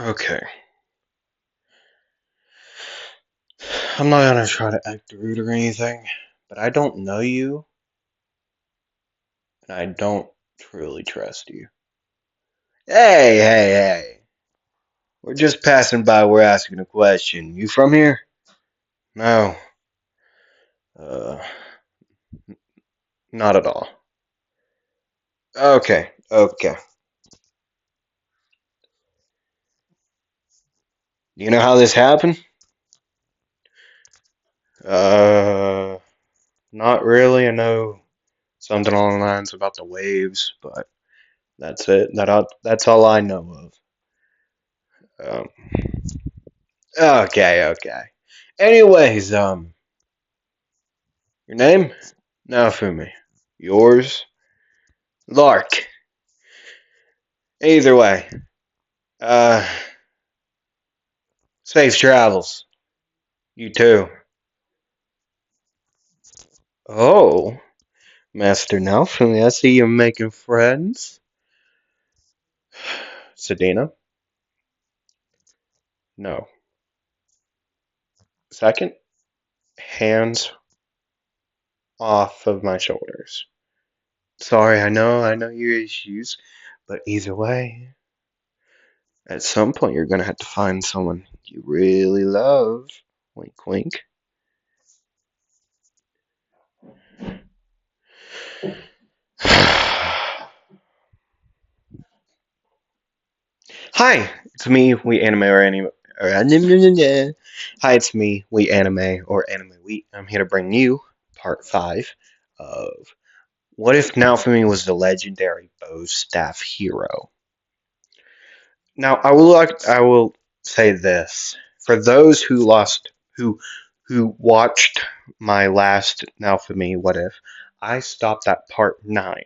Okay. I'm not gonna try to act rude or anything, but I don't know you, and I don't truly trust you. Hey! We're just passing by, we're asking a question. You from here? No. Uh, not at all. Okay. You know how this happened? Uh, Not really. I know something along the lines about the waves, but that's it. That's all I know of. Okay. Anyways, your name? Naofumi. Yours? Lark. Either way, uh, safe travels. You too. Oh, Master Naofumi, I see you're making friends. Sedina? No. Second, hands off of my shoulders. Sorry, I know your issues, but either way, at some point you're gonna have to find someone you really love. Wink, wink. Hi, it's me, we anime or anime. Hi, it's me, we anime or anime we. I'm here to bring you part 5 of What If Naofumi Was the Legendary Bow Staff Hero? Now, I will say this for those who watched my last Naofumi What If, I stopped at part 9,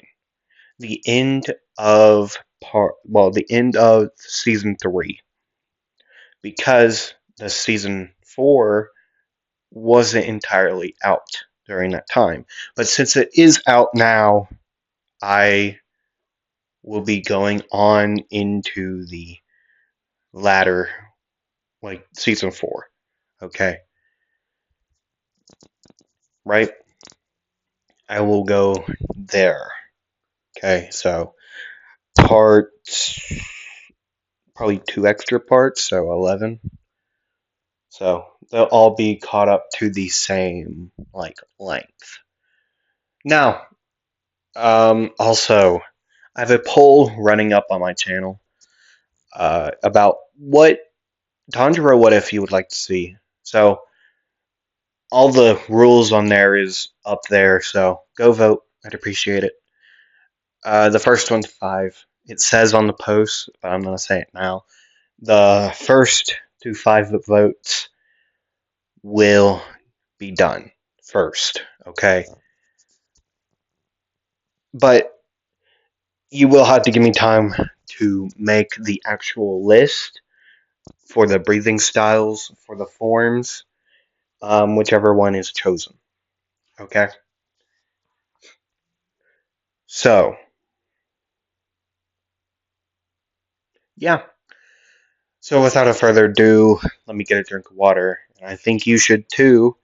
the end of the end of season 3, because the season 4 wasn't entirely out during that time. But since it is out now, I will be going on into the latter, like season 4. Okay, right? I will go there. Okay, so parts, probably 2 extra parts, so 11. So they'll all be caught up to the same like length. Now, also, I have a poll running up on my channel about what Tanjiro What If you would like to see. So all the rules on there is up there, so go vote. I'd appreciate it. The first one's 5. It says on the post, but I'm gonna say it now. The first to 5 votes will be done first. Okay, but you will have to give me time to make the actual list for the breathing styles for the forms, whichever one is chosen. Okay? So, yeah. So, without a further ado, let me get a drink of water. And I think you should too.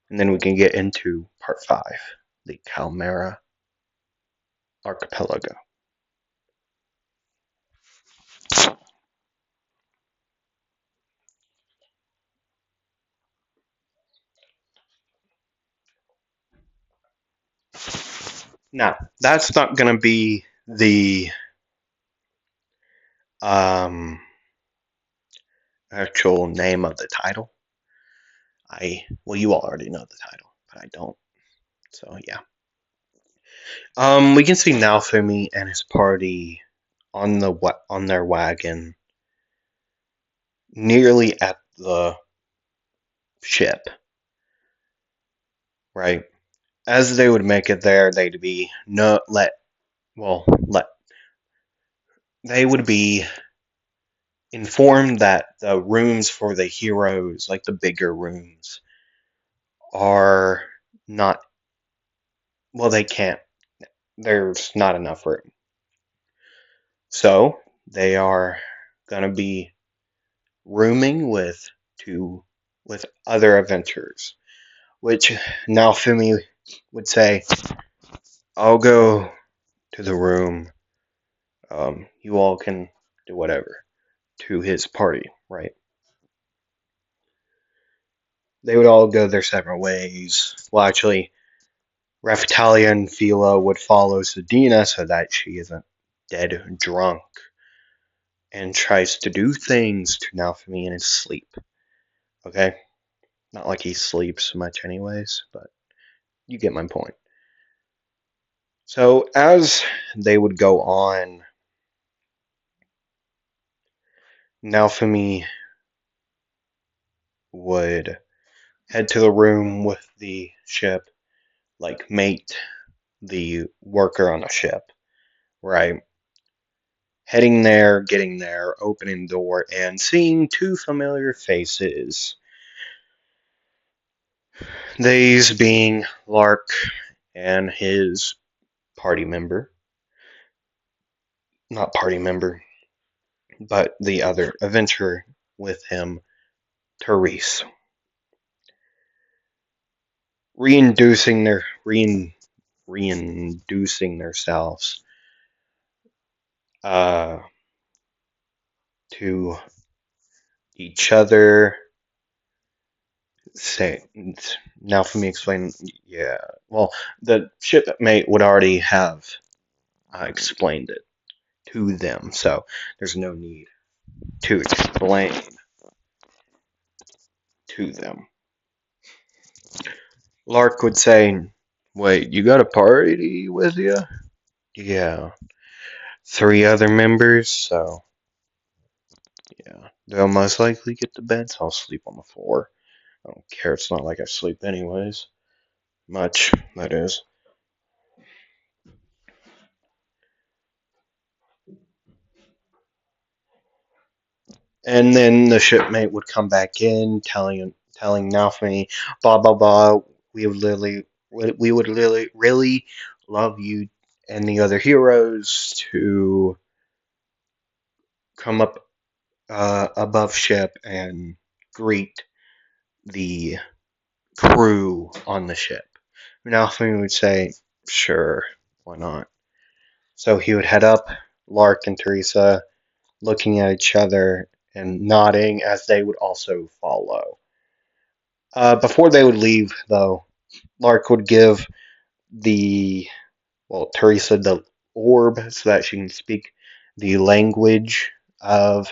And then we can get into part 5, the Calmera Archipelago. Now, that's not going to be the um, actual name of the title. You all already know the title, but I don't. So yeah. We can see Naofumi and his party on their wagon, nearly at the ship. Right. As they would make it there, they'd be no let well let they would be informed that the rooms for the heroes, like the bigger rooms, are not they can't. There's not enough room. So they are gonna be rooming with other adventurers, which Naofumi would say, "I'll go to the room. You all can do whatever." To his party, right? They would all go their separate ways. Well, actually, Raphtalia and Philo would follow Sedina so that she isn't dead drunk and tries to do things to Naofumi in his sleep. Okay? Not like he sleeps much, anyways, but you get my point. So, as they would go on, Naofumi would head to the room with the ship, like mate the worker on the ship, right? Heading there, getting there, opening the door, and seeing two familiar faces. These being Lark and his party member. Not party member, but the other adventurer with him, Therese. Reinducing their reinducing themselves uh, to each other. Say now for me explain. Yeah, well, the shipmate would already have explained it to them, so there's no need to explain to them. Lark would say, "Wait, you got a party with you?" Yeah, three other members, so yeah, they'll most likely get to bed, so I'll sleep on the floor. I don't care, it's not like I sleep anyways. Much, that is. And then the shipmate would come back in, telling Naofumi, blah blah blah. We would really love you and the other heroes to come up above ship and greet the crew on the ship. Naofumi would say, "Sure, why not?" So he would head up. Lark and Teresa looking at each other and nodding as they would also follow. Before they would leave, though, Lark would give the Teresa the orb so that she can speak the language of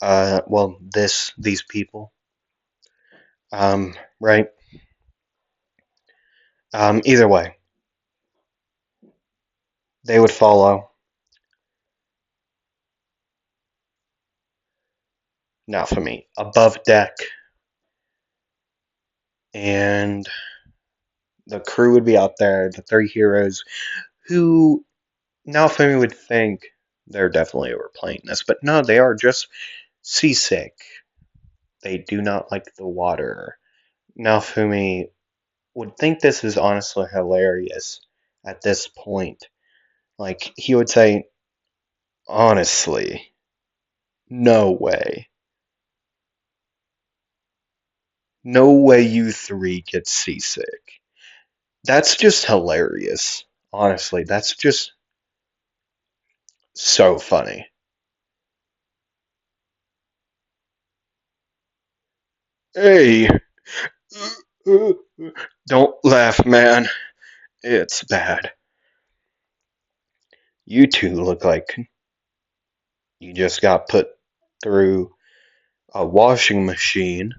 these people. Right. Either way, they would follow. Now for me, above deck, and the crew would be out there. The three heroes who now for me would think they're definitely overplaying this, but no, they are just seasick. They do not like the water. Now Fumi would think this is honestly hilarious at this point. Like, he would say, honestly, no way. No way you three get seasick. That's just hilarious. Honestly, that's just so funny. Hey, don't laugh, man. It's bad. You two look like you just got put through a washing machine.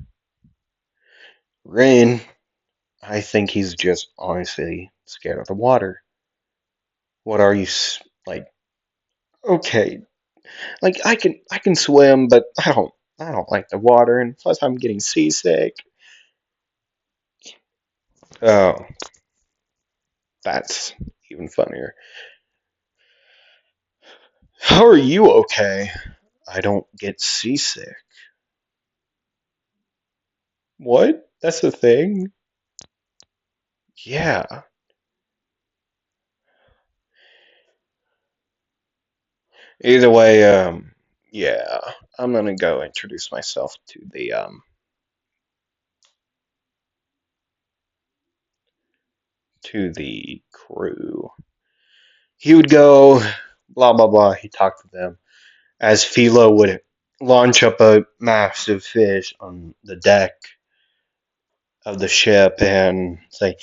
Rain, I think he's just honestly scared of the water. What are you like? Okay, like I can swim, but I don't like the water, and plus I'm getting seasick. Oh, that's even funnier. How are you okay? I don't get seasick. What? That's the thing? Yeah. Either way, Yeah, I'm gonna go introduce myself to the crew. He would go blah blah blah. He talked to them as Philo would launch up a massive fish on the deck of the ship and say,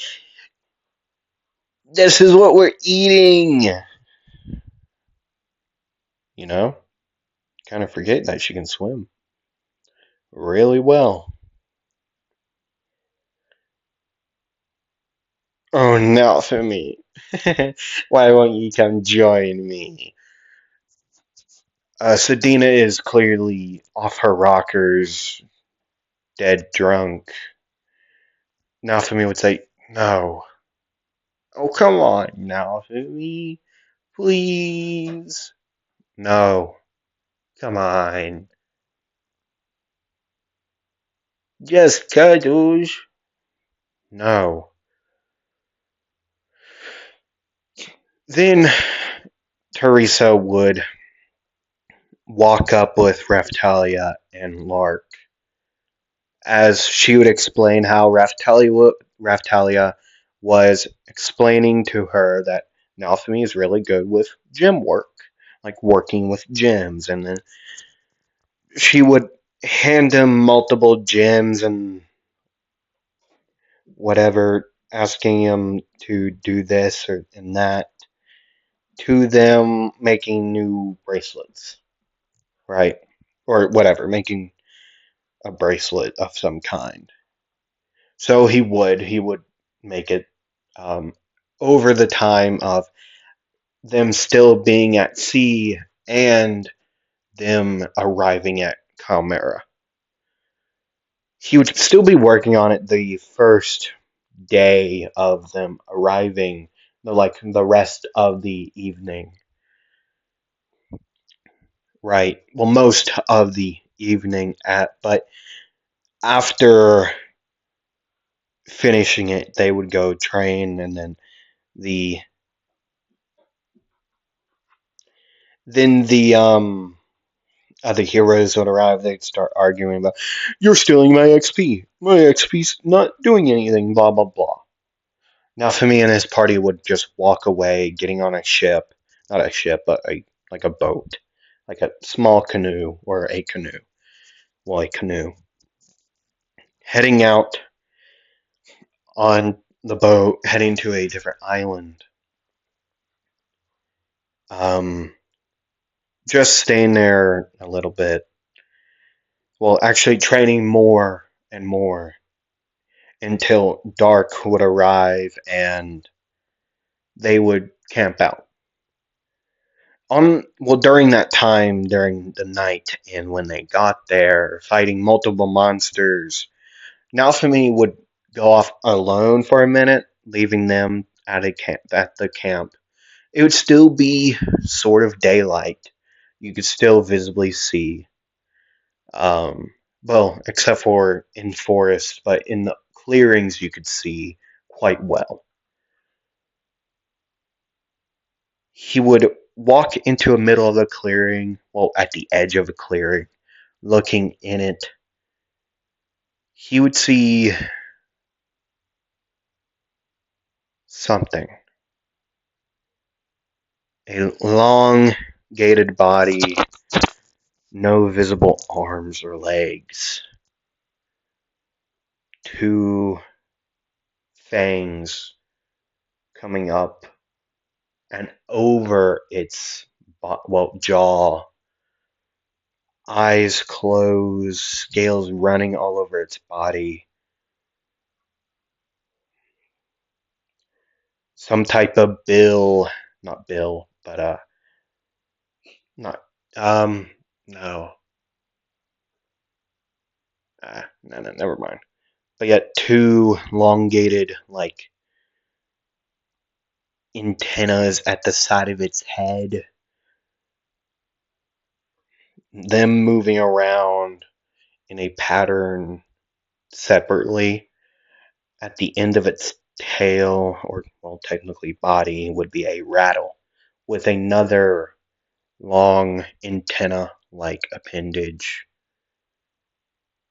"This is what we're eating." You know, kind of forget that she can swim really well. Oh, not for me. Why won't you come join me? Sedina is clearly off her rockers, dead drunk. Naofumi would say, "No. Oh, come on, Naofumi. Please. No. Come on. Just cuddles. No." Then Teresa would walk up with Raftalia and Lark as she would explain how Raftalia was explaining to her that Naofumi is really good with gym work, like working with gyms, and then she would hand him multiple gyms and whatever, asking him to do this or and that, to them making new bracelets, right? Or whatever, making a bracelet of some kind. So he would make it um, over the time of them still being at sea and them arriving at Chimera. He would still be working on it the first day of them arriving, like the rest of the evening. Right. Well, most of the evening but after finishing it, they would go train, and then the the other heroes would arrive. They'd start arguing about, "You're stealing my XP. My XP's not doing anything." Blah blah blah. Now, Femi and his party would just walk away, getting on a ship, not a ship, but like a boat, like a small canoe or a canoe, well, a canoe, heading out on the boat, heading to a different island. Um, just staying there a little bit. Well, actually, training more and more until dark would arrive and they would camp out. During that time, during the night, and when they got there, fighting multiple monsters, Naofumi would go off alone for a minute, leaving them at the camp. It would still be sort of daylight. You could still visibly see. Um, well, except for in forests, but in the clearings you could see quite well. He would walk into a middle of a clearing, well, at the edge of a clearing, looking in it. He would see something. A long, gated body, no visible arms or legs. Two fangs coming up and over its jaw. Eyes closed, scales running all over its body. Some type of not bill, but not um no, no, never mind. But yet two elongated like antennas at the side of its head, them moving around in a pattern separately. At the end of its tail, or well, technically body, would be a rattle with another long antenna like appendage.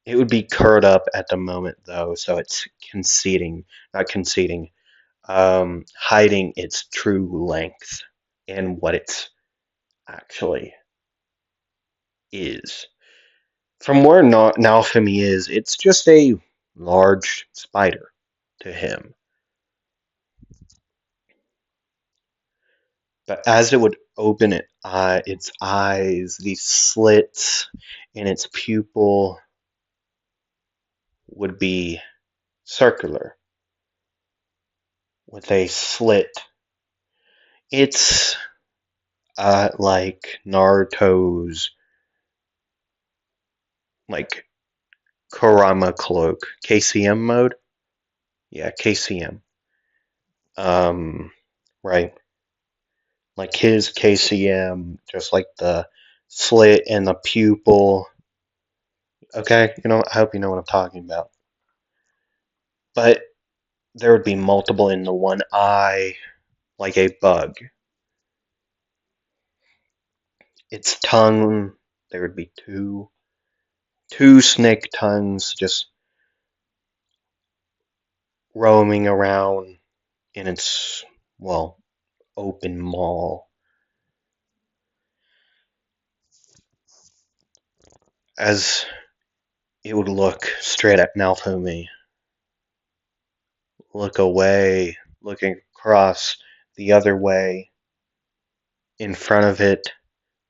It would be curled up at the moment though, so it's not conceding, hiding its true length and what it actually is. From where Naofumi is, it's just a large spider to him. But as it would open its eyes, these slits in its pupil would be circular with a slit. It's like Naruto's like Kurama cloak, KCM mode. Yeah, KCM. Um, right. Like his KCM, just like the slit in the pupil. Okay, I hope you know what I'm talking about. But there would be multiple in the one eye, like a bug. Its tongue, there would be two snake tongues just roaming around in its, well, open maw. As it would look straight at Naofumi, look away, looking across the other way, in front of it,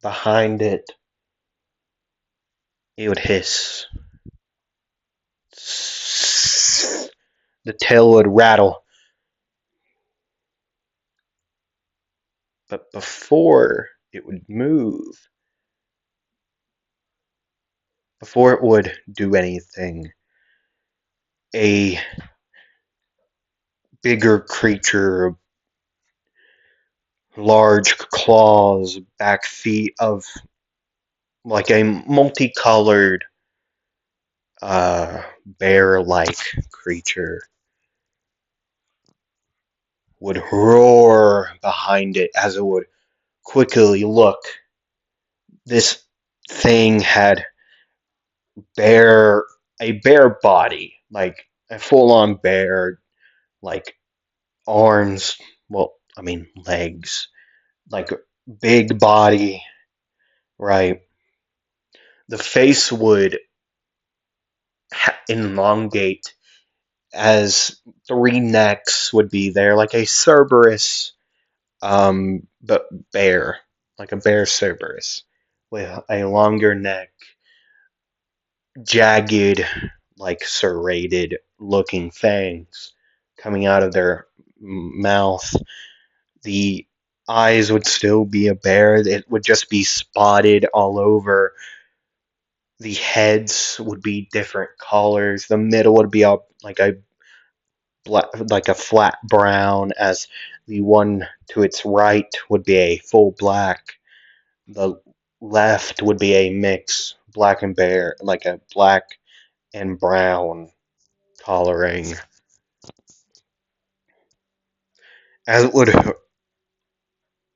behind it, it would hiss. The tail would rattle. But before it would move, before it would do anything, a bigger creature, large claws, back feet of like a multicolored bear-like creature would roar behind it as it would quickly look. This thing had a bear body, like a full-on bear, like arms, well, I mean legs, like big body, right? The face would elongate as three necks would be there, like a Cerberus, but bear, like a bear Cerberus, with a longer neck, jagged, like serrated looking fangs coming out of their mouth. The eyes would still be a bear. It would just be spotted all over. The heads would be different colors. The middle would be like a flat brown, as the one to its right would be a full black. The left would be a mix, black and bear, like a black and brown coloring. As it would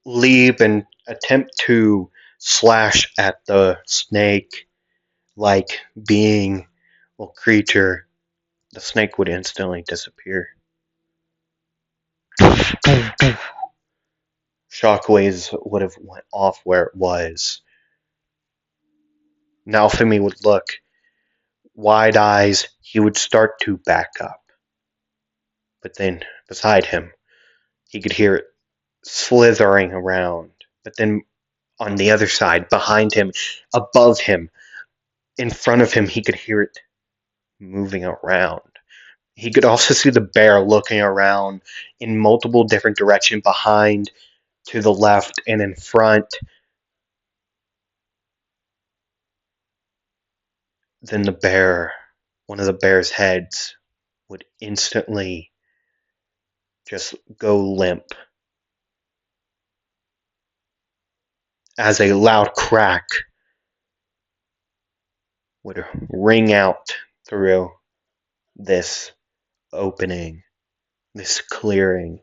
leap and attempt to slash at the snake like being, well, creature, the snake would instantly disappear. Shockwaves would have went off where it was. Now Femi would look, wide eyes, he would start to back up. But then, beside him, he could hear it slithering around. But then, on the other side, behind him, above him, in front of him, he could hear it moving around. He could also see the bear looking around in multiple different directions, behind, to the left, and in front. Then one of the bear's heads would instantly just go limp as a loud crack would ring out through this opening, this clearing.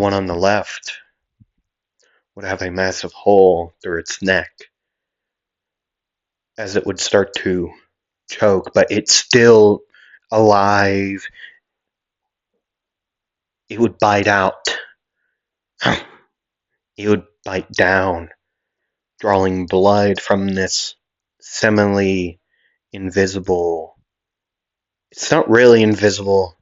one on the left would have a massive hole through its neck as it would start to choke, but it's still alive. It would bite out. It would bite down, drawing blood from this seemingly invisible. It's not really invisible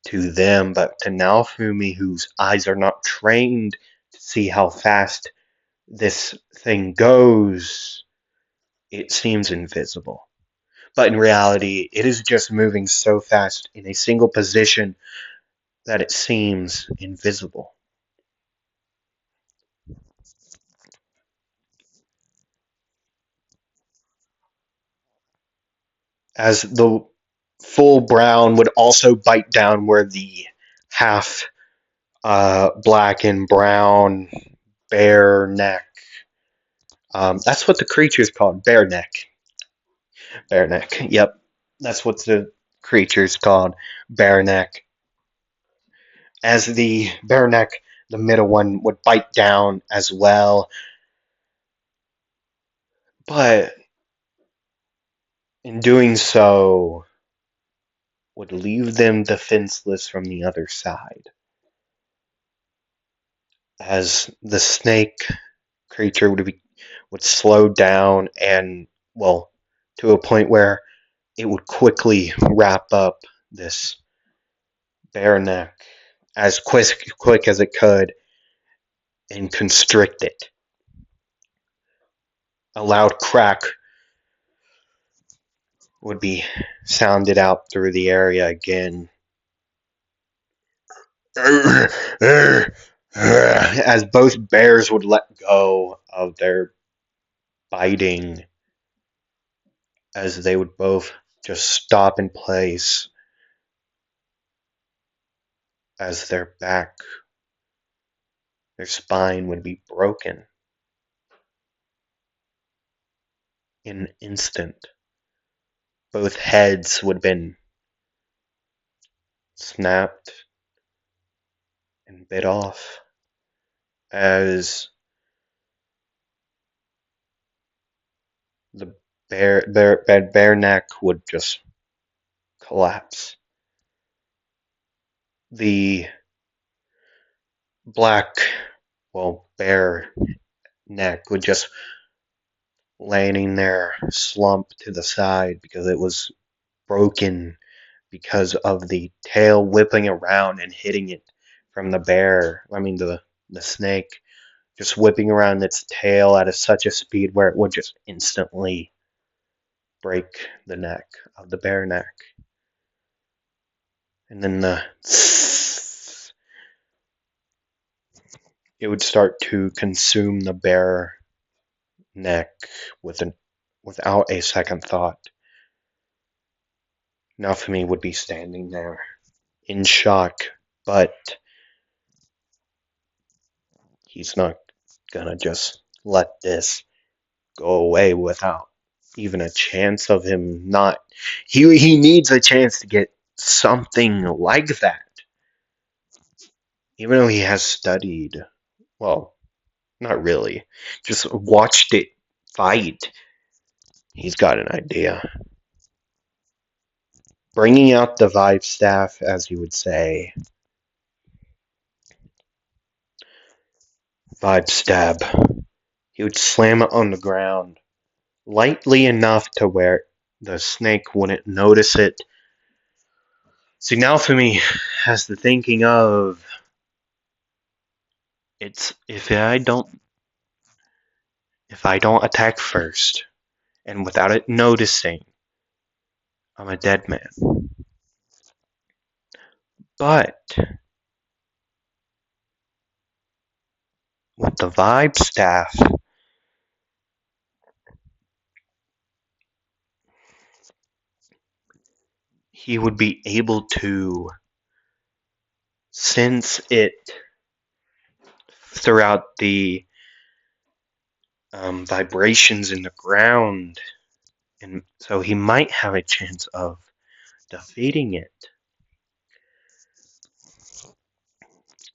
to them, but to Naofumi, whose eyes are not trained to see how fast this thing goes, it seems invisible. But in reality, it is just moving so fast in a single position that it seems invisible. As the full brown would also bite down where the half black and brown bear neck. That's what the creature is called, bear neck. Bear neck. Yep, that's what the creature's called, bear neck. As the bear neck, the middle one would bite down as well, but in doing so, would leave them defenseless from the other side. As the snake creature would slow down and, well, to a point where it would quickly wrap up this bear neck as quick as it could and constrict it. A loud crack would be sounded out through the area again. As both bears would let go of their biting, as they would both just stop in place as their spine would be broken in an instant. Both heads would have been snapped and bit off as the bear neck would just collapse. The black, well, bear neck would just laying there slumped to the side because it was broken because of the tail whipping around and hitting it from the snake just whipping around its tail at such a speed where it would just instantly break the neck of the bear neck. And then it would start to consume the bear neck without a second thought. Naofumi would be standing there in shock, but he's not gonna just let this go away without even a chance of him not. He needs a chance to get something like that. Even though he has studied, well, not really, just watched it fight, he's got an idea. Bringing out the vibe staff, as you would say, vibe stab, he would slam it on the ground, lightly enough to where the snake wouldn't notice it. See, now for me, has the thinking of, it's if I don't attack first, and without it noticing, I'm a dead man. But with the vibe staff, he would be able to sense it throughout the vibrations in the ground, and so he might have a chance of defeating it.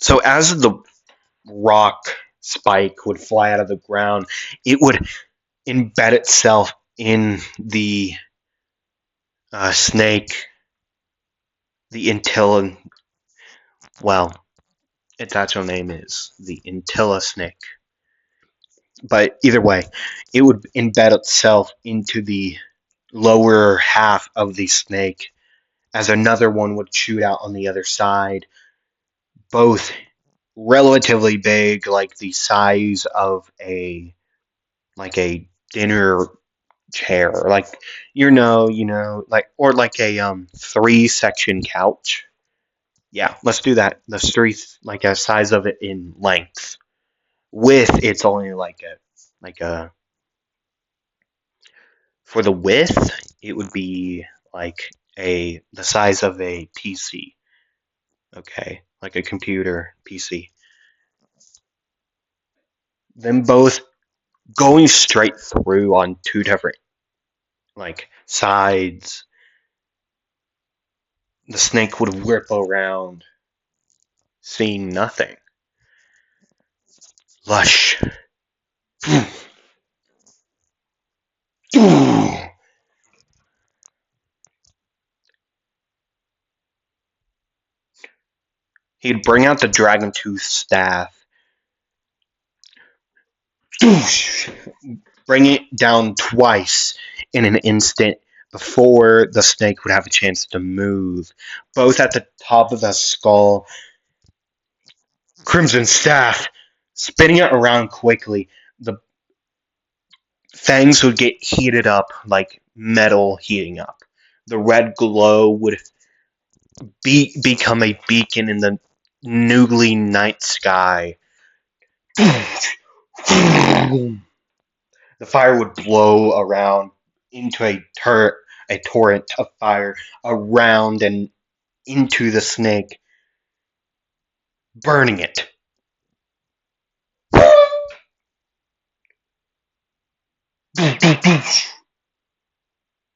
So as the rock spike would fly out of the ground, it would embed itself in the snake, the Intilla. Well, its actual name is the Intilla snake. But either way, it would embed itself into the lower half of the snake as another one would shoot out on the other side, both relatively big, like the size of a dinner chair, like like or like a 3-section couch. Yeah, let's do that. The three like a size of it in length. Width, it's only like a for the width, it would be like the size of a PC. Okay, like a computer PC. Them both going straight through on two different like sides. The snake would whip around, seeing nothing. Lush. He'd bring out the dragon tooth staff, bring it down twice in an instant before the snake would have a chance to move. Both at the top of the skull, crimson staff, spinning it around quickly. The fangs would get heated up like metal heating up. The red glow would become a beacon in the newly night sky. The fire would blow around into a torrent of fire around and into the snake, burning it.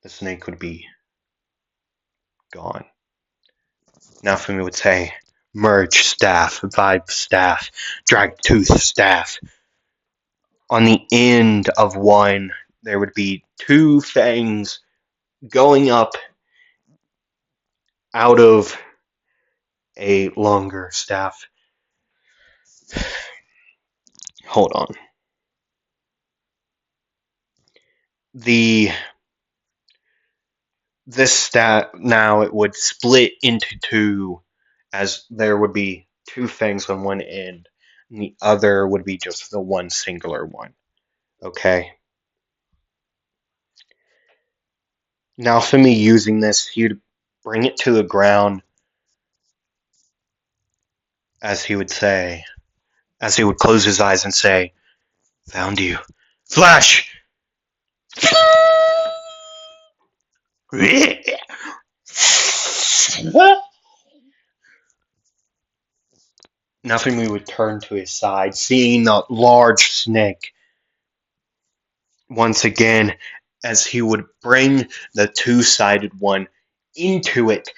The snake would be gone. Naofumi would say, merge staff, vibe staff, drag tooth staff. On the end of one, there would be two fangs going up out of a longer staff. Hold on. This staff now it would split into two, as there would be two fangs on one end, and the other would be just the one singular one. Okay. Now, for me using this, he'd bring it to the ground, as he would say, as he would close his eyes and say, "Found you, Flash." Naofumi would turn to his side, seeing the large snake once again, as he would bring the two-sided one into it,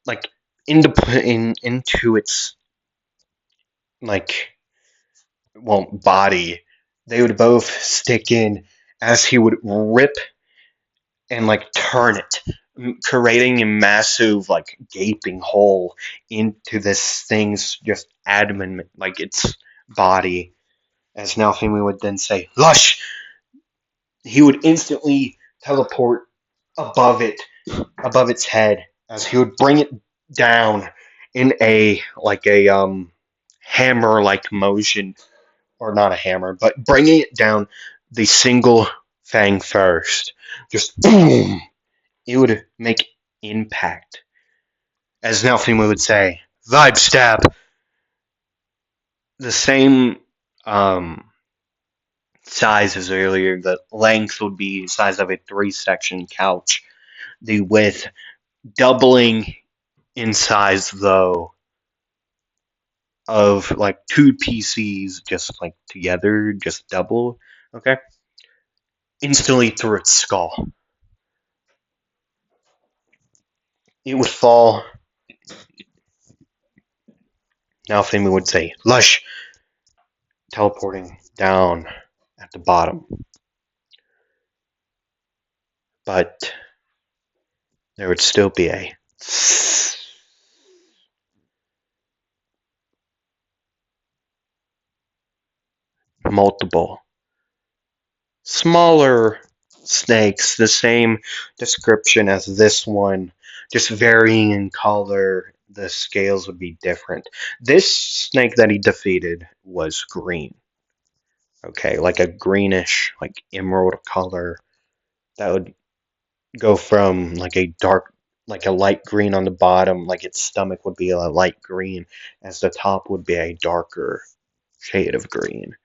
like into its like body. They would both stick in as he would rip and like turn it, creating a massive like gaping hole into this thing's just abdomen, like its body. As Naofumi would then say, "Lush!" He would instantly teleport above it, above its head, as he would bring it down in a hammer like motion, or not a hammer, but bringing it down the single fang first. Just boom! It would make impact. As Naofumi would say, vibe stab. The same size as earlier. The length would be the size of a 3-section couch. The width doubling in size, though, of like two PCs just like together, just double. Okay? Instantly through its skull. It would fall. Naofumi would say, Lush, teleporting down at the bottom. But there would still be a multiple smaller snakes, the same description as this one, just varying in color. The scales would be different. This snake that he defeated was green. Okay, like a greenish, like emerald color. That would go from like a dark, like a light green on the bottom, like its stomach would be a light green, as the top would be a darker shade of green.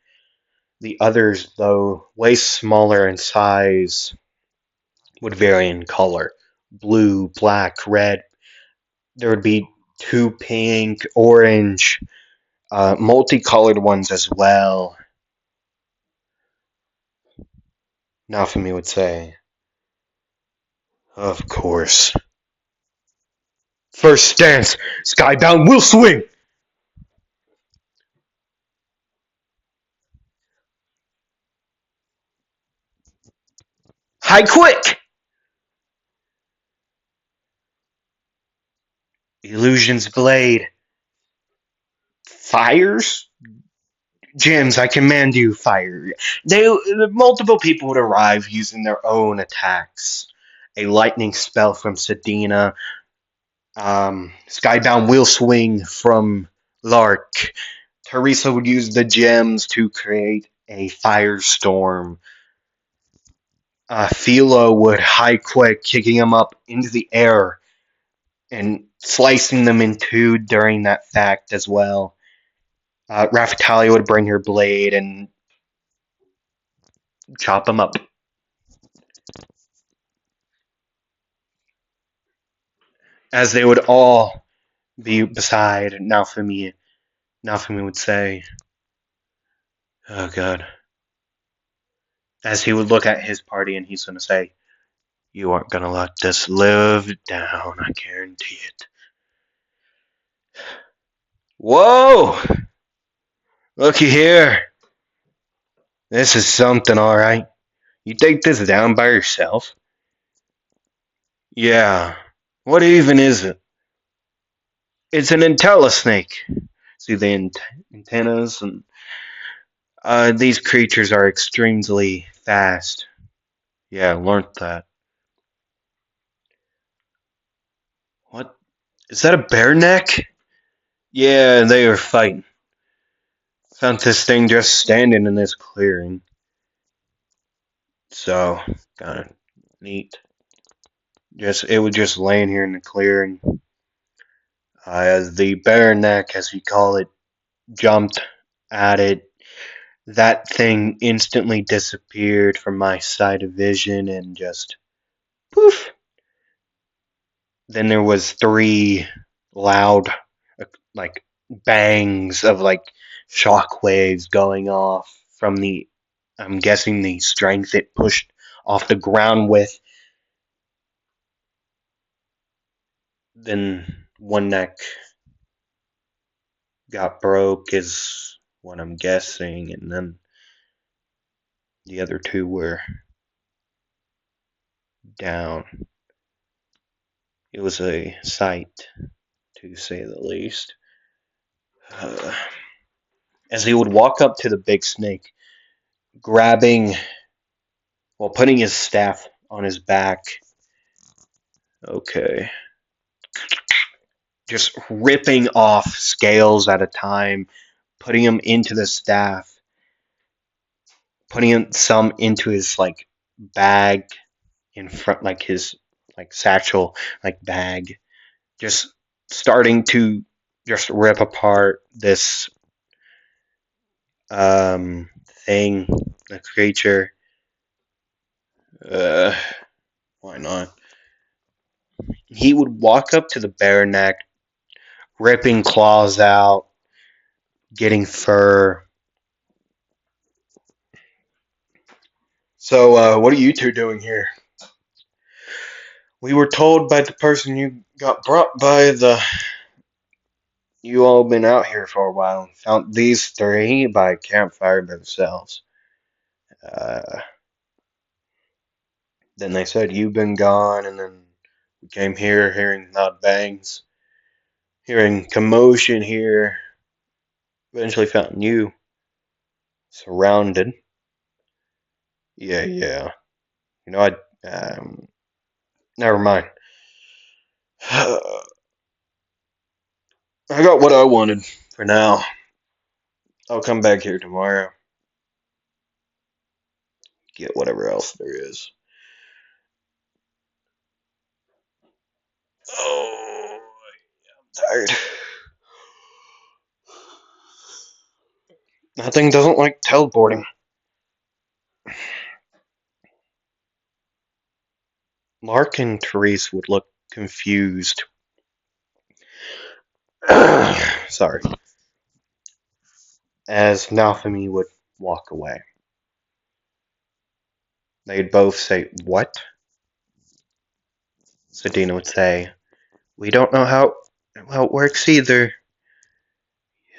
The others, though way smaller in size, would vary in color. Blue, black, red. There would be two pink, orange, multicolored ones as well. Naofumi would say, of course. First stance, Skybound will swing! High quick! Illusion's blade. Fires? Gems, I command you, fire. Multiple people would arrive using their own attacks. A lightning spell from Sedina. Skybound will swing from Lark. Teresa would use the gems to create a firestorm. Philo would high quick, kicking them up into the air and slicing them in two during that fact as well. Raphtalia would bring her blade and chop them up. As they would all be beside Naofumi. Naofumi would say, oh god. As he would look at his party and he's going to say, you aren't going to let this live down, I guarantee it. Whoa! Looky here. This is something, alright. You take this down by yourself? Yeah. What even is it? It's an snake. See the antennas? And these creatures are extremely fast. Yeah, I learned that. What? Is that a bear neck? Yeah, they were fighting. Found this thing just standing in this clearing. So, kinda neat. It was just laying here in the clearing. As the bear neck, as you call it, jumped at it, that thing instantly disappeared from my sight of vision and just poof. Then there was three loud, like bangs of like shock waves going off from the, I'm guessing the strength it pushed off the ground with. Then one neck got broke is what I'm guessing, and then the other two were down. It was a sight, to say the least. As he would walk up to the big snake, grabbing, well, putting his staff on his back. Okay. Just ripping off scales at a time, putting them into the staff, putting some into his like bag in front, like his like satchel, like bag, just starting to just rip apart this thing, the creature. Why not? He would walk up to the bare neck, ripping claws out, getting fur. So, what are you two doing here? We were told by the person you got brought by You all been out here for a while and found these three by campfire by themselves. Uh, then they said you've been gone, and then we came here hearing loud bangs, hearing commotion here. Eventually found you surrounded. Yeah, yeah. You know, never mind. I got what I wanted for now. I'll come back here tomorrow. Get whatever else there is. Oh, I'm tired. That thing doesn't like teleporting. Lark and Therese would look confused. Sorry. As Naofumi would walk away. They'd both say, "What?" Sedina would say, "We don't know how it works either."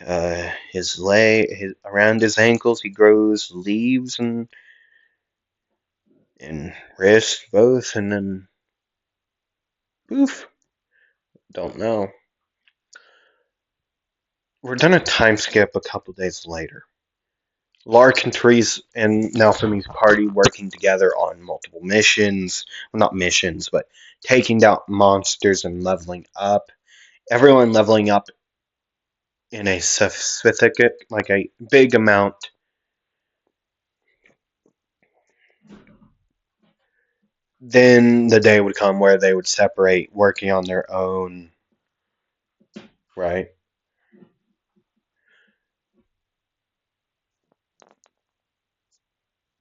Around his ankles, he grows leaves and wrists both, and then poof. Don't know. We're done a time skip a couple days later. Lark and Therese and Naofumi's party working together on multiple missions. Well, not missions, but taking down monsters and leveling up. Everyone leveling up in a certificate, like a big amount. Then the day would come where they would separate, working on their own, right?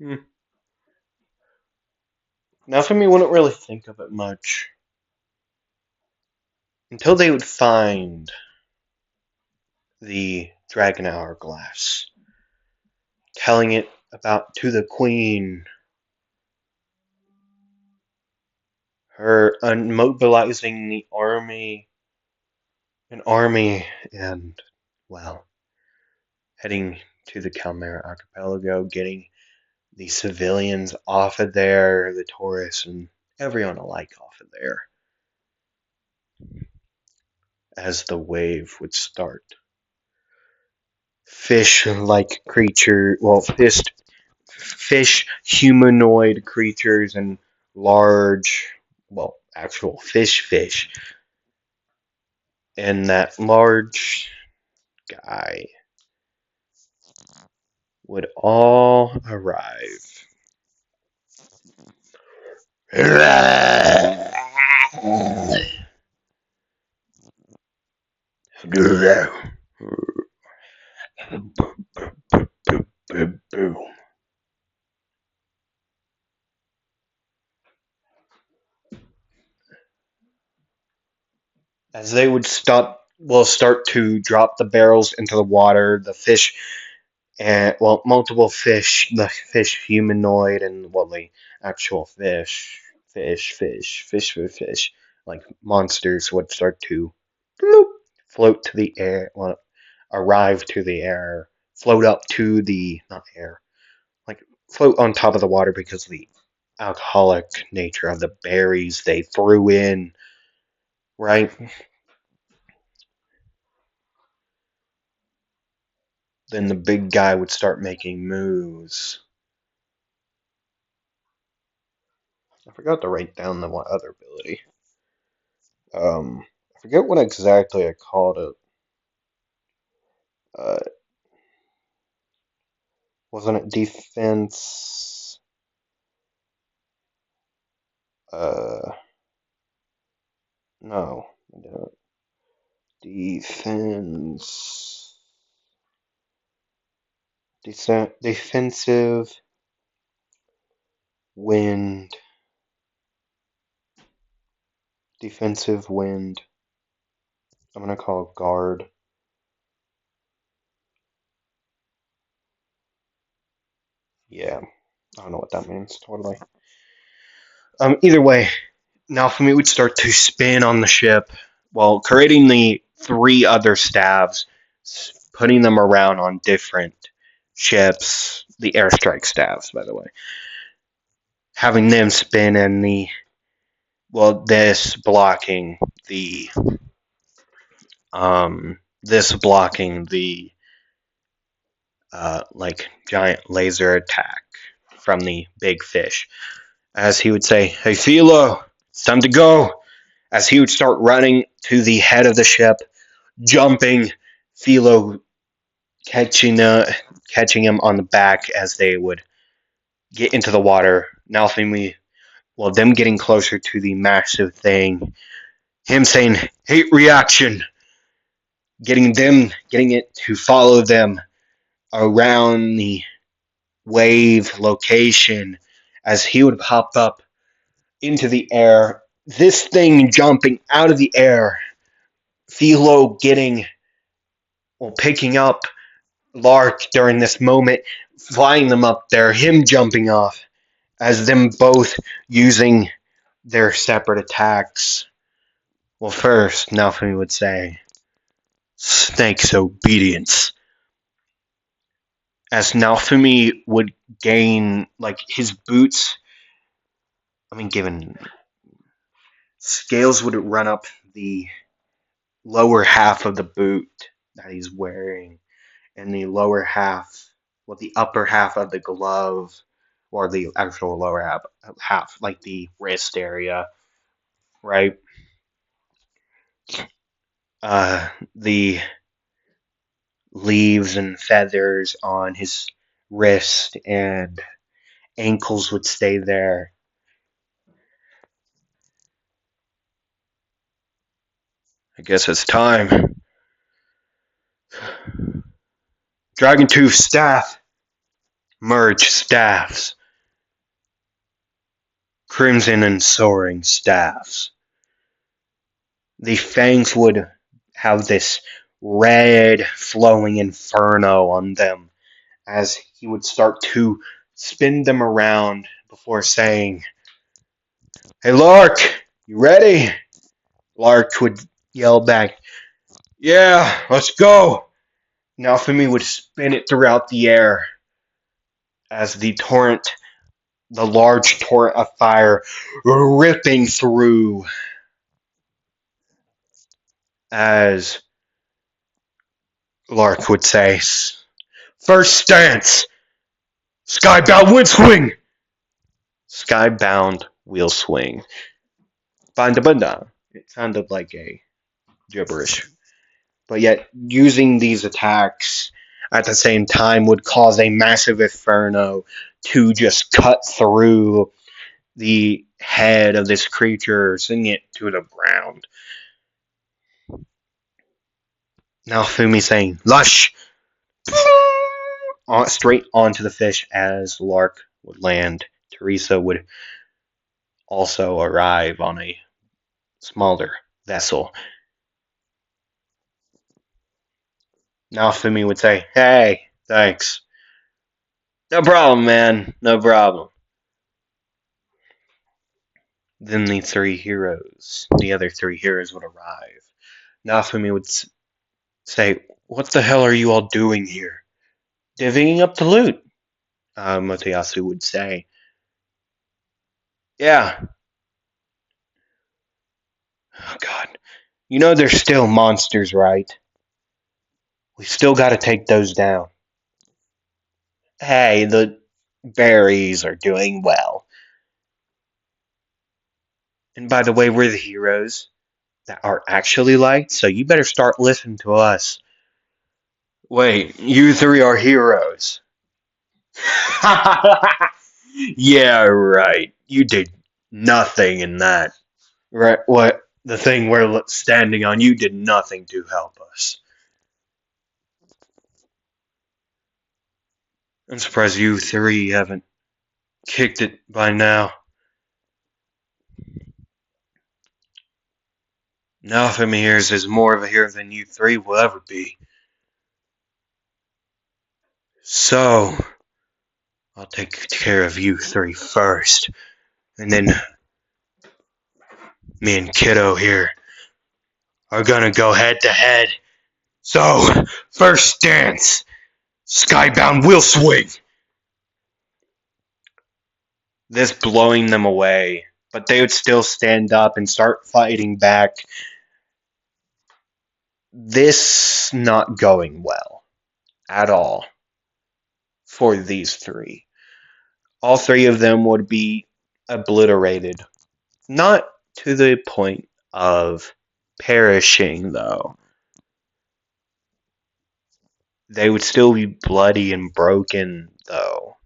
Hmm. Naofumi wouldn't really think of it much until they would find the Dragon Hourglass, telling it about to the Queen, her unmobilizing an army, and, well, heading to the Calmera Archipelago, getting the civilians off of there, the tourists, and everyone alike off of there, as the wave would start. Fish-like creature, well, fish humanoid creatures and large, well, actual fish, and that large guy would all arrive. As they would start to drop the barrels into the water, the fish and, well, multiple fish, the fish humanoid and, well, the actual fish, like monsters would start to bloop, float to the air, well, arrive to the air, float up to the, not air, like float on top of the water because of the alcoholic nature of the berries they threw in, right? Then the big guy would start making moves. I forgot to write down the one other ability. I forget what exactly I called it. Uh, wasn't it defense? Uh, no, defense. Defensive wind. Defensive wind. I'm gonna call it guard. Yeah, I don't know what that means. Totally. Either way, Naofumi would start to spin on the ship while creating the three other staffs, putting them around on different ships, the airstrike staffs, by the way, having them spin in the, well, this blocking the like giant laser attack from the big fish. As he would say, "Hey, Philo, it's time to go." As he would start running to the head of the ship, jumping, Philo catching him on the back as they would get into the water. Naofumi, well, them getting closer to the massive thing, him saying, "Hate reaction," getting it to follow them around the wave location as he would pop up into the air. This thing jumping out of the air, Philo picking up Lark during this moment, flying them up there, him jumping off, as them both using their separate attacks. Well, first, Naofumi would say, "Snake's obedience." As Naofumi would gain, like, his boots, given scales would run up the lower half of the boot that he's wearing, and the lower half, the upper half of the glove, or the actual lower half, like the wrist area, right? The leaves and feathers on his wrist and ankles would stay there. I guess it's time. Dragon Tooth staff. Merge staffs. Crimson and soaring staffs. The fangs would have this red flowing inferno on them as he would start to spin them around before saying, "Hey, Lark, you ready?" Lark would yell back, "Yeah, let's go." Naofumi would spin it throughout the air as the large torrent of fire ripping through, as Lark would say, "First stance, skybound wind swing." Skybound wheel swing. Banda. It sounded like a gibberish. But yet, using these attacks at the same time would cause a massive inferno to just cut through the head of this creature, sending it to the ground. Now Fumi saying, "Lush!" Straight onto the fish as Lark would land. Teresa would also arrive on a smaller vessel. Now Fumi would say, "Hey, thanks." "No problem, man. No problem." Then the other three heroes would arrive. Naofumi would say, "What the hell are you all doing here?" "Divvying up the loot," Motoyasu would say. "Yeah." "Oh, God. You know there's still monsters, right? We still gotta take those down." "Hey, the berries are doing well. And by the way, we're the heroes that are actually liked, so you better start listening to us." "Wait, you three are heroes?" "Yeah, right. You did nothing in that. Right? What? The thing we're standing on, you did nothing to help us." "I'm surprised you three haven't kicked it by now." "Naofumi here is more of a hero than you three will ever be. So, I'll take care of you three first, and then me and Kiddo here, are gonna go head to head. So, first stance, Skybound will swing. This blowing them away, but they would still stand up and start fighting back. This not going well at all for these three. All three of them would be obliterated. Not to the point of perishing, though. They would still be bloody and broken, though.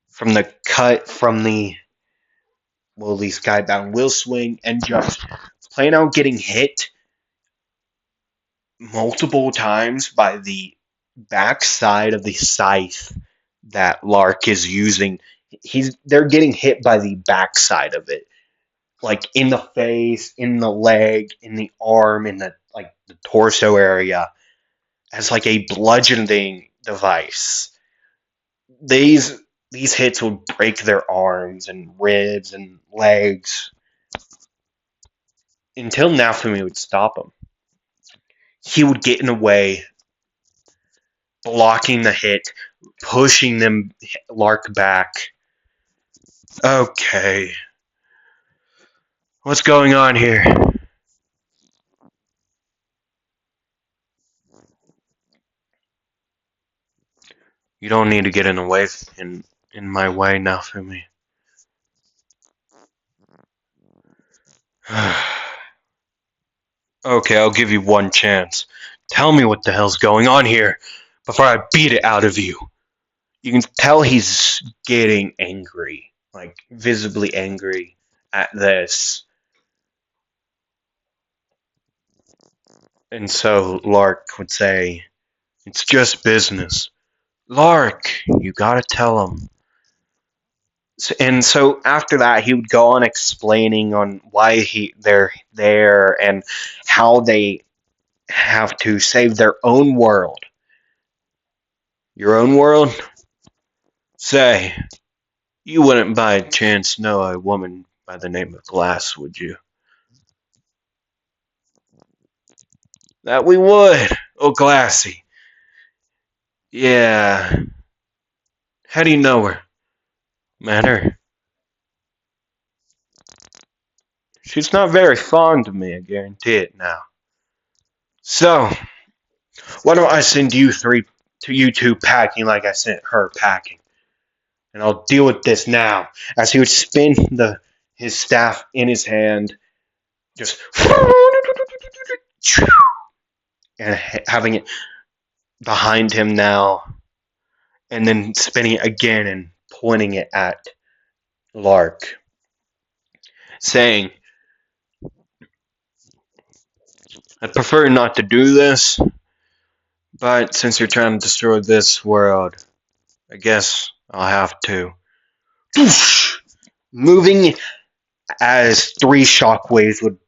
From the cut from the Skybound will swing and just plain out getting hit multiple times by the backside of the scythe that Lark is using. They're getting hit by the backside of it. Like in the face, in the leg, in the arm, in the torso area as like a bludgeoning device. These hits would break their arms and ribs and legs until Naofumi would stop him. He would get in the way, blocking the hit, pushing them Lark back. Okay. What's going on here? You don't need to get in the way in my way now for me. Okay, I'll give you one chance. Tell me what the hell's going on here before I beat it out of you. You can tell he's getting angry, like visibly angry at this. And so Lark would say, "It's just business." Lark, you gotta tell him. And so after that, he would go on explaining on why they're there and how they have to save their own world. Your own world? Say, you wouldn't by chance know a woman by the name of Glass, would you? That we would. Oh, Glassy. Yeah. How do you know her? Met her? She's not very fond of me, I guarantee it now. So, why don't I send you two packing like I sent her packing? And I'll deal with this now. As he would spin his staff in his hand, just and having it behind him now, and then spinning it again and pointing it at Lark, saying, "I'd prefer not to do this, but since you're trying to destroy this world, I guess I'll have to." Moving as three shockwaves would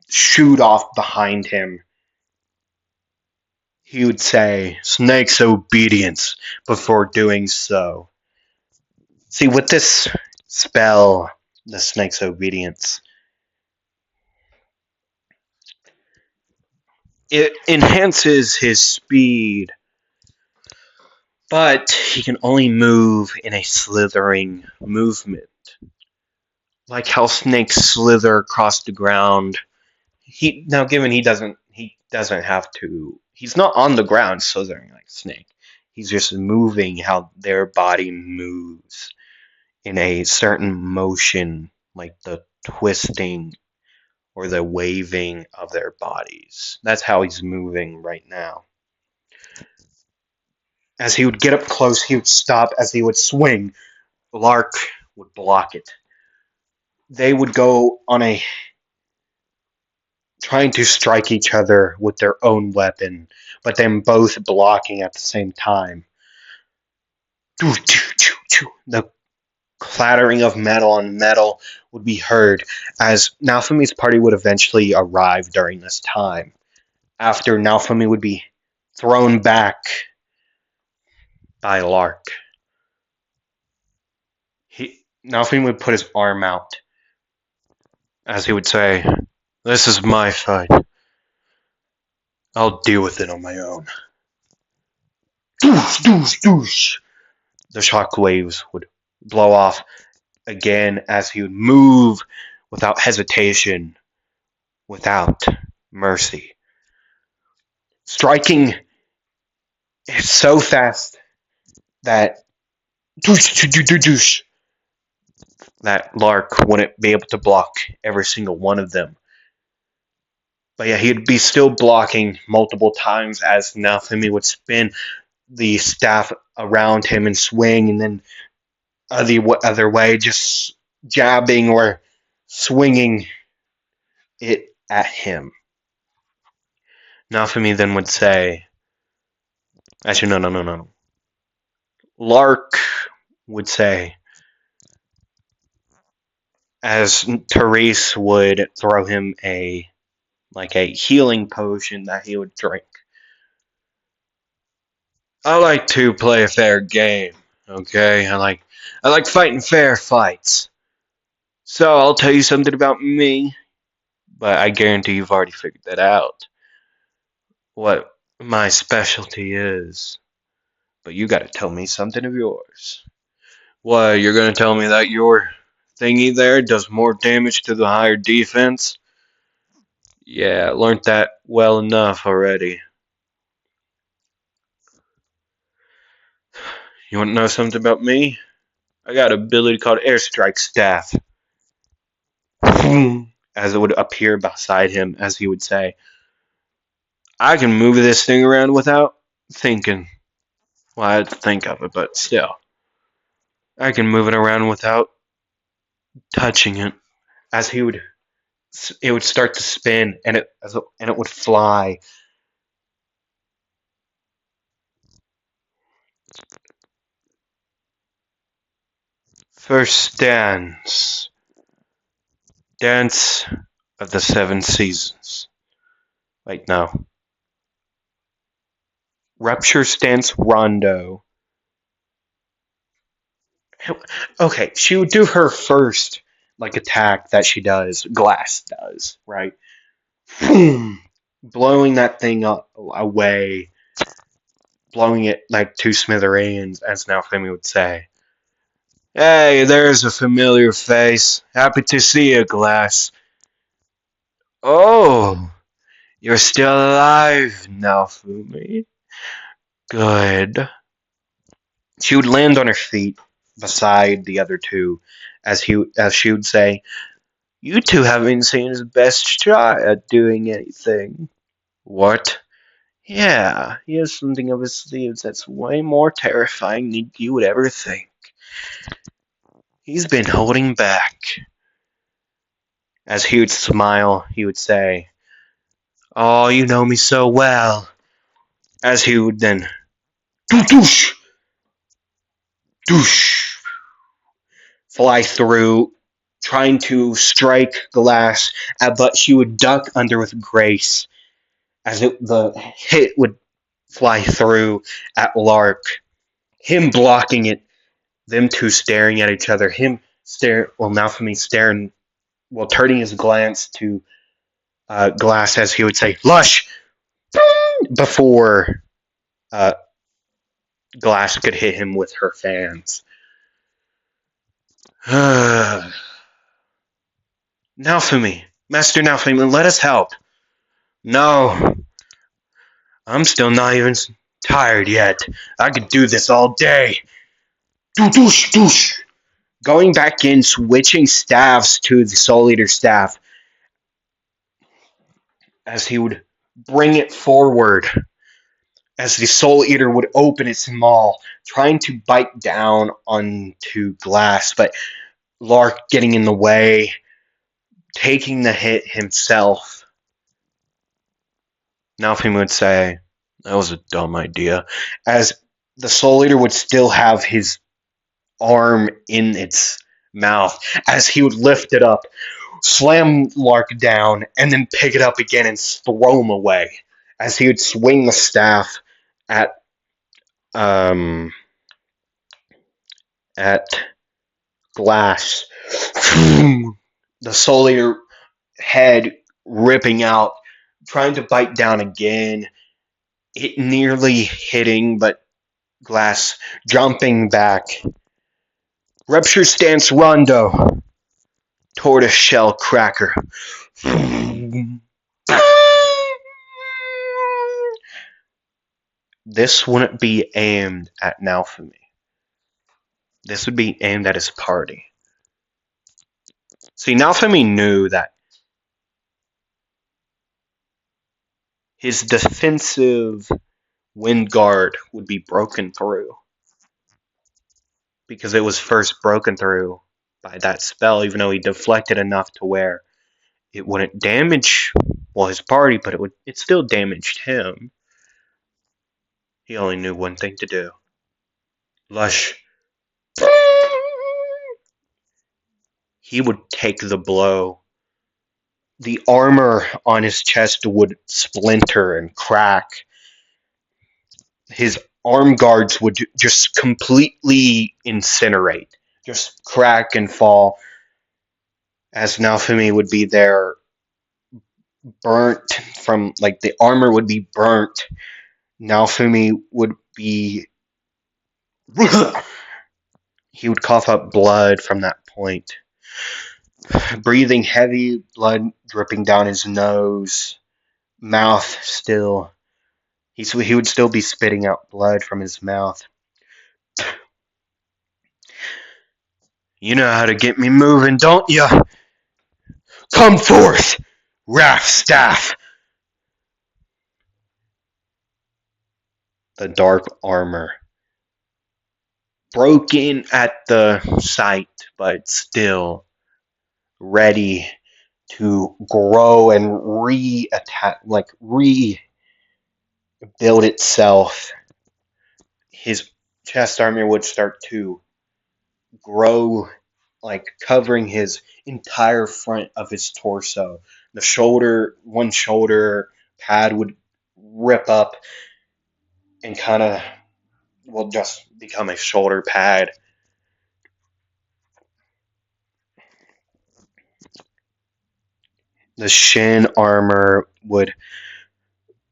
shoot off behind him, he would say, "Snake's obedience," before doing so. See, with this spell, the snake's obedience, it enhances his speed, but he can only move in a slithering movement. Like how snakes slither across the ground. Given he doesn't have to. He's not on the ground slithering like a snake. He's just moving how their body moves in a certain motion, like the twisting or the waving of their bodies. That's how he's moving right now. As he would get up close, he would stop. As he would swing, Lark would block it. They would go on a trying to strike each other with their own weapon, but them both blocking at the same time. The clattering of metal on metal would be heard as Naofumi's party would eventually arrive during this time. After Naofumi would be thrown back by Lark. Naofumi would put his arm out as he would say, This is my fight. I'll deal with it on my own. Doosh, doosh, doosh. The shockwaves would blow off again as he would move without hesitation, without mercy. Striking so fast that doosh, doosh, doosh, doosh, that Lark wouldn't be able to block every single one of them. But yeah, he'd be still blocking multiple times as Naofumi would spin the staff around him and swing, and then the other way, just jabbing or swinging it at him. Naofumi then would say, actually, no. Lark would say, as Therese would throw him a healing potion that he would drink. I like to play a fair game, okay? I like fighting fair fights. So I'll tell you something about me, but I guarantee you've already figured that out. What my specialty is. But you gotta tell me something of yours. What, you're gonna tell me that your thingy there does more damage to the higher defense? Yeah, I learned that well enough already. You wanna know something about me? I got an ability called Airstrike Staff. As it would appear beside him, as he would say, I can move this thing around without thinking. Well, I had to think of it, but still. I can move it around without touching it. As it would start to spin, and it would fly. First dance. Dance of the Seven Seasons. Wait, no. Rupture Stance Rondo. Okay, she would do her first attack that she does. Glass does, right? Boom! Blowing that thing up away, blowing it to smithereens, as Naofumi would say. Hey, there's a familiar face. Happy to see you, Glass. Oh, you're still alive, Naofumi. Good. She would land on her feet beside the other two, as she would say, "You two haven't seen his best shot at doing anything." What? Yeah, he has something up his sleeves that's way more terrifying than you would ever think. He's been holding back. As he would smile, he would say, "Oh, you know me so well." As he would then, doosh, doosh, fly through, trying to strike Glass, but she would duck under with grace, as the hit would fly through at Lark. Him blocking it, them two staring at each other, Naofumi staring, turning his glance to Glass as he would say, "Lush!" before Glass could hit him with her fans. Naofumi, Master Naofumi, let us help. No, I'm still not even tired yet. I could do this all day. Doosh, doosh. Going back in, switching staffs to the Soul Eater staff, as he would bring it forward, as the Soul Eater would open its maw, trying to bite down onto Glass, but Lark getting in the way, taking the hit himself. Naofumi would say, that was a dumb idea, as the Soul Eater would still have his arm in its mouth, as he would lift it up, slam Lark down, and then pick it up again and throw him away, as he would swing the staff at Glass. The Soul Eater head ripping out, trying to bite down again. It nearly hitting, but Glass jumping back. Rupture stance rondo. Tortoise shell cracker. This wouldn't be aimed at Naofumi. This would be aimed at his party. See, Naofumi knew that his defensive wind guard would be broken through because it was first broken through by that spell, even though he deflected enough to where it wouldn't damage his party, but it still damaged him. He only knew one thing to do. Lush. He would take the blow. The armor on his chest would splinter and crack. His arm guards would just completely incinerate, just crack and fall, as Naofumi would be there, burnt from, like, the armor would be burnt. Naofumi would be... he would cough up blood from that point. Breathing heavy, blood dripping down his nose, mouth still. He would still be spitting out blood from his mouth. You know how to get me moving, don't you? Come forth, Wrath Staff! The dark armor. Broken at the sight, but still ready to grow and rebuild itself. His chest armor would start to grow, like covering his entire front of his torso. One shoulder pad would rip up and kind of will just become a shoulder pad. The shin armor would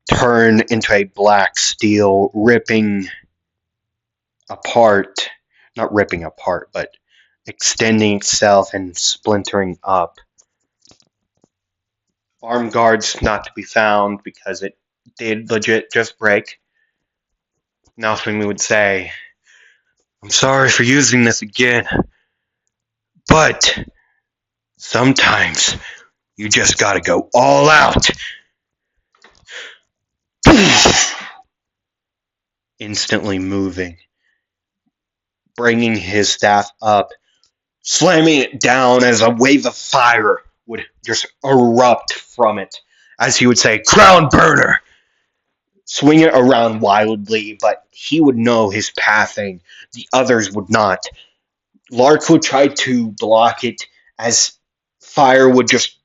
turn into a black steel, ripping apart, not ripping apart, but extending itself and splintering up. Arm guards not to be found because it did legit just break. Naofumi would say, I'm sorry for using this again, but sometimes you just gotta go all out. Instantly moving, bringing his staff up, slamming it down as a wave of fire would just erupt from it. As he would say, Crown Burner! Swing it around wildly, but he would know his pathing. The others would not. Lark would try to block it as fire would just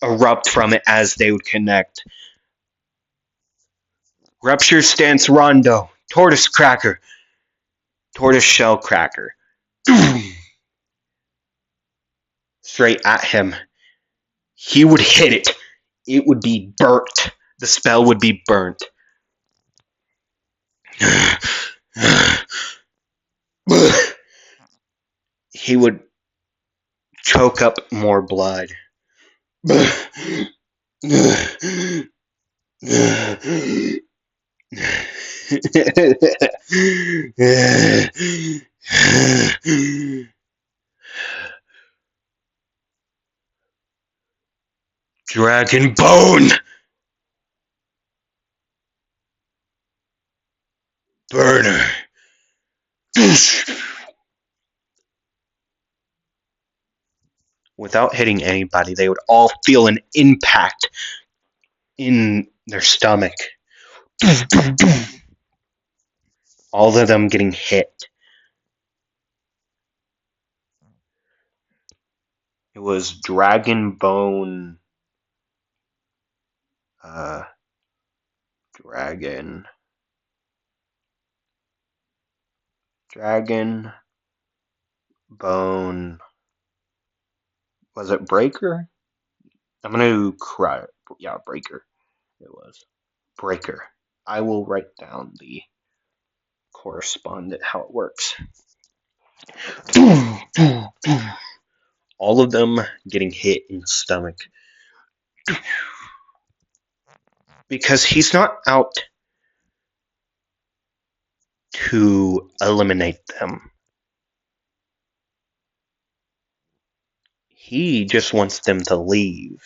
erupt from it as they would connect. Rupture stance rondo. Tortoise shell cracker. Straight at him. He would hit it. It would be burnt. The spell would be burnt. He would choke up more blood. Dragon Bone! Burner! Without hitting anybody, they would all feel an impact in their stomach. All of them getting hit. It was Dragon Bone. Dragon Bone. Was it Breaker? I'm gonna cry. Yeah, breaker. It was breaker. I will write down the correspondent how it works. All of them getting hit in the stomach because he's not out to eliminate them. He just wants them to leave.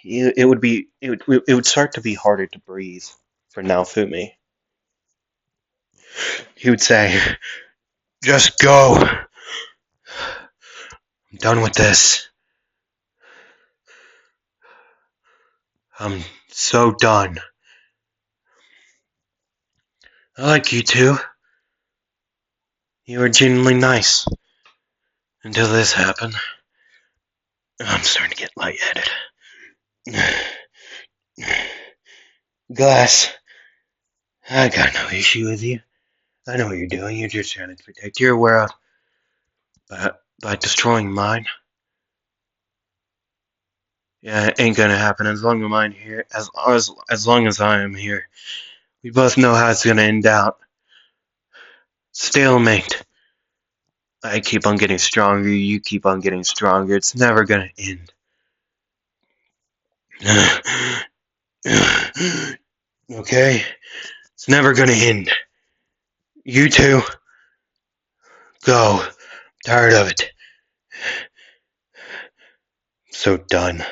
It would start to be harder to breathe for Naofumi. He would say, "Just go. I'm done with this. I'm so done. I like you two. You were genuinely nice until this happened. I'm starting to get lightheaded. Glass, I got no issue with you. I know what you're doing. You're just trying to protect your world by destroying mine. Yeah, it ain't gonna happen as long as I'm here. As long as I am here, we both know how it's gonna end out. Stalemate. I keep on getting stronger. You keep on getting stronger. It's never gonna end." Okay? It's never gonna end. You two, go. Tired of it. So done.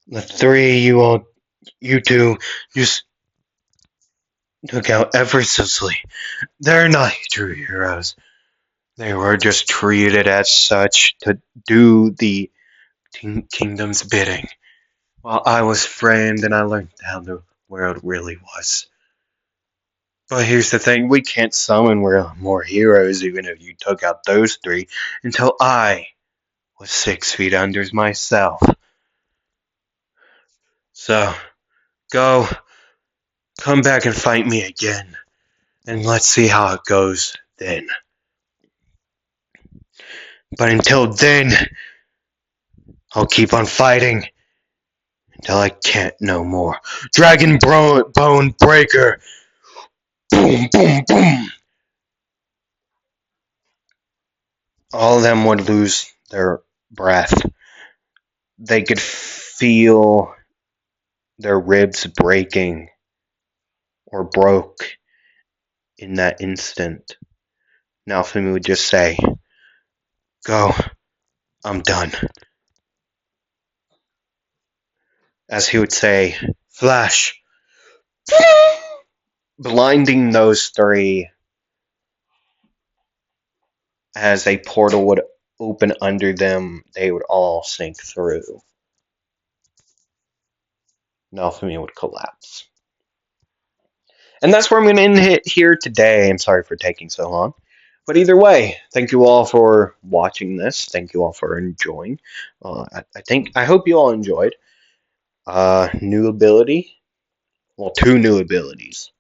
The three of you two, just took out effortlessly. They're not true heroes. They were just treated as such to do the kingdom's bidding. While I was framed and I learned how the world really was. But here's the thing, we can't summon more heroes even if you took out those three until I was 6 feet under myself. So, go, come back and fight me again, and let's see how it goes then. But until then, I'll keep on fighting until I can't no more. Dragon Bone Breaker! Boom, boom, boom! All of them would lose their breath. They could feel their ribs breaking or broke in that instant. Naofumi would just say, "Go, I'm done." As he would say, "Flash!" Blinding those three as a portal would open under them, they would all sink through. Naofumi would collapse. And that's where I'm going to end it here today. I'm sorry for taking so long. But either way, thank you all for watching this. Thank you all for enjoying. I hope you all enjoyed. New ability. Well, 2 new abilities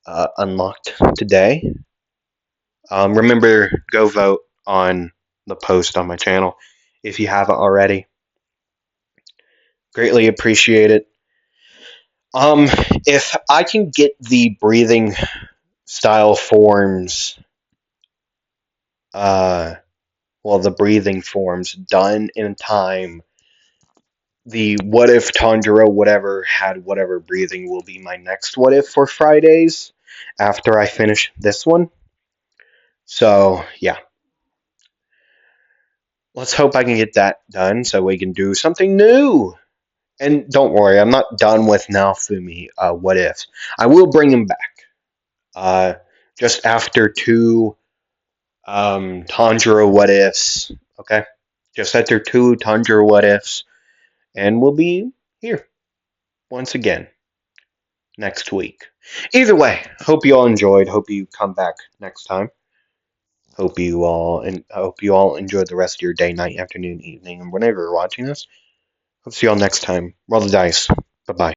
unlocked today. Remember, go vote on the post on my channel if you haven't already. Greatly appreciate it. If I can get the breathing style forms, the breathing forms done in time, the what if Tanjiro whatever had whatever breathing will be my next what if for Fridays after I finish this one. So, yeah. Let's hope I can get that done so we can do something new. And don't worry, I'm not done with Naofumi what ifs. I will bring him back. Just after 2 Tanjiro what ifs. Okay? Just after 2 Tanjiro what ifs. And we'll be here once again next week. Either way, hope you all enjoyed. Hope you come back next time. Hope you all enjoy the rest of your day, night, afternoon, evening, and whenever you're watching this. Hope to see you all next time. Roll the dice. Bye bye.